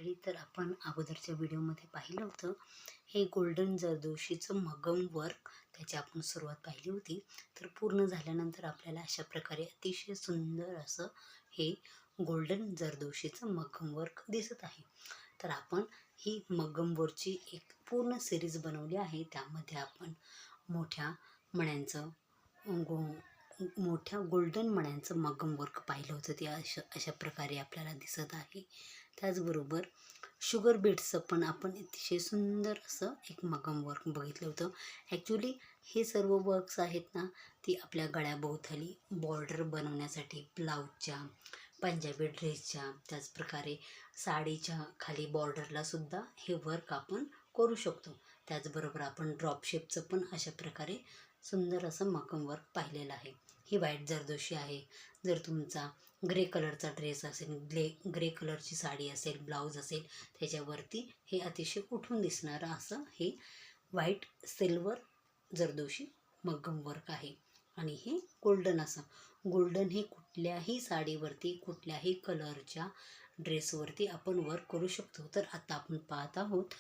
मंडळी, तर आपण अगोदरच्या व्हिडिओमध्ये पाहिलं होतं हे गोल्डन जरदोशीचं मगम वर्क, त्याची आपण सुरुवात पाहिली होती. तर पूर्ण झाल्यानंतर आपल्याला अशा प्रकारे अतिशय सुंदर असं हे गोल्डन जरदोशीचं मगम वर्क दिसत आहे. तर आपण ही मगम वर्कची एक पूर्ण सिरीज बनवली आहे. त्यामध्ये आपण मोठ्या मण्यांचं मोठ्या गोल्डन मण्यांचं मगम वर्क पाहिलं होतं. ते अशा प्रकारे आपल्याला दिसत आहे. त्याचबरोबर शुगर बीड्सचं पण आपण अतिशय सुंदर असं एक मगम वर्क बघितलं होतं. ॲक्च्युली हे सर्व वर्क्स आहेत ना, ती आपल्या गळ्याभोवताली बॉर्डर बनवण्यासाठी ब्लाऊजच्या, पंजाबी ड्रेसच्या, त्याचप्रकारे साडीच्या खाली बॉर्डरला सुद्धा हे वर्क आपण करू शकतो. त्याचबरोबर आपण ड्रॉप शेपचं पण अशा प्रकारे सुंदर असं मगम वर्क पाहिलेलं आहे. ही व्हाईट जरदोशी आहे. जर तुमचा ग्रे कलरचा ड्रेस असेल, ग्रे कलरची साडी असेल, ब्लाऊज असेल, त्याच्यावरती हे अतिशय उठून दिसणारं असं हे व्हाईट सिल्वर जरदोशी मगम वर्क आहे. आणि हे गोल्डन असं, गोल्डन हे कुठल्याही साडीवरती, कुठल्याही कलरच्या ड्रेसवरती आपण वर्क करू शकतो. तर आता आपण पाहत आहोत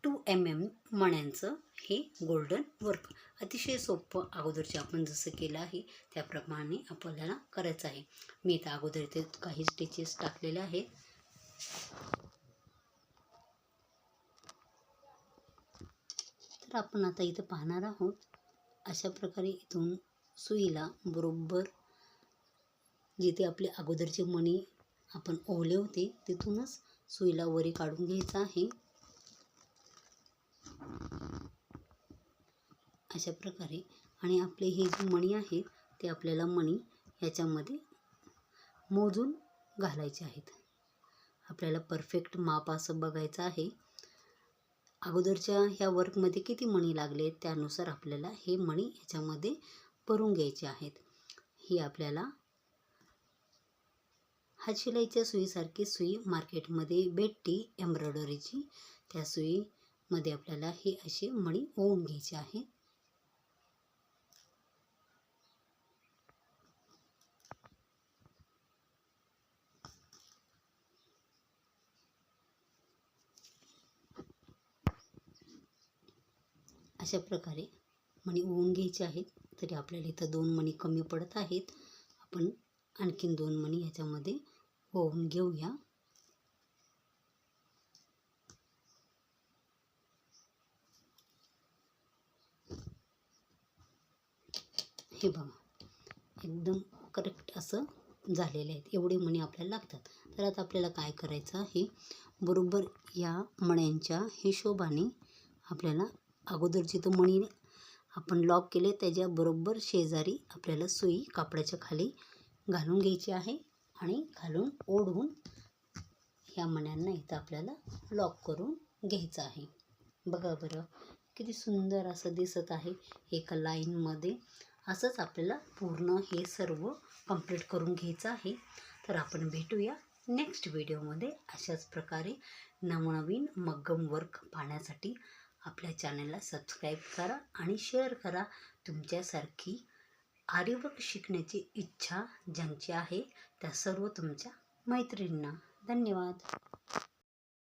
2 mm मण्यांचं हे गोल्डन वर्क. अतिशय सोपं, अगोदरचे आपण जसं केलं आहे त्याप्रमाणे आपल्याला करायचं आहे. मी इथं अगोदर इथे काही स्टिचेस टाकलेले आहेत. तर आपण आता इथं पाहणार आहोत अशा प्रकारे इथून सुईला बरोबर जिथे आपले अगोदरचे मणी आपण ओवले होते तिथूनच सुईला वरी काढून घ्यायचं आहे. अशा प्रकारे. आणि आपले हे जे मणी आहेत ते आपल्याला मणी ह्याच्यामध्ये मोजून घालायचे आहेत. आपल्याला परफेक्ट माप असं बघायचं आहे. अगोदरच्या ह्या वर्कमध्ये किती मणी लागले त्यानुसार आपल्याला हे मणी ह्याच्यामध्ये भरून घ्यायचे आहेत. ही आपल्याला हातशिलाईच्या सुईसारखी सुई मार्केटमध्ये भेटते एम्ब्रॉयडरीची. त्या सुईमध्ये आपल्याला हे असे मणी ओवून घ्यायचे आहे. अशा प्रकारे मणी ओवून घ्यायचे आहेत. तरी आपल्याला इथं 2 मणी कमी पडत आहेत. आपण आणखीन 2 मणी ह्याच्यामध्ये ओवून घेऊया. हे बघा, एकदम करेक्ट असं झालेलं आहे. एवढे मणी आपल्याला लागतात. तर आता आपल्याला काय करायचं आहे, बरोबर या मण्यांच्या हिशोबाने आपल्याला अगोदर जिथं मणी आपण लॉक केले त्याच्या बरोबर शेजारी आपल्याला सुई कापडाच्या खाली घालून घ्यायची आहे आणि खालून ओढून ह्या मण्यांना इथं आपल्याला लॉक करून घ्यायचं आहे. बघा बरं किती सुंदर असं दिसत आहे एका लाईनमध्ये. असंच आपल्याला पूर्ण हे सर्व कंप्लीट करून घ्यायचं आहे. तर आपण भेटूया नेक्स्ट व्हिडिओमध्ये. अशाच प्रकारे नवनवीन मगम वर्क पाहण्यासाठी आपल्या चॅनलला सबस्क्राईब करा आणि शेअर करा. तुमच्यासारखी आरीवर्क शिकण्याची इच्छा ज्यांची आहे त्या सर्व तुमच्या मैत्रिणींना. धन्यवाद.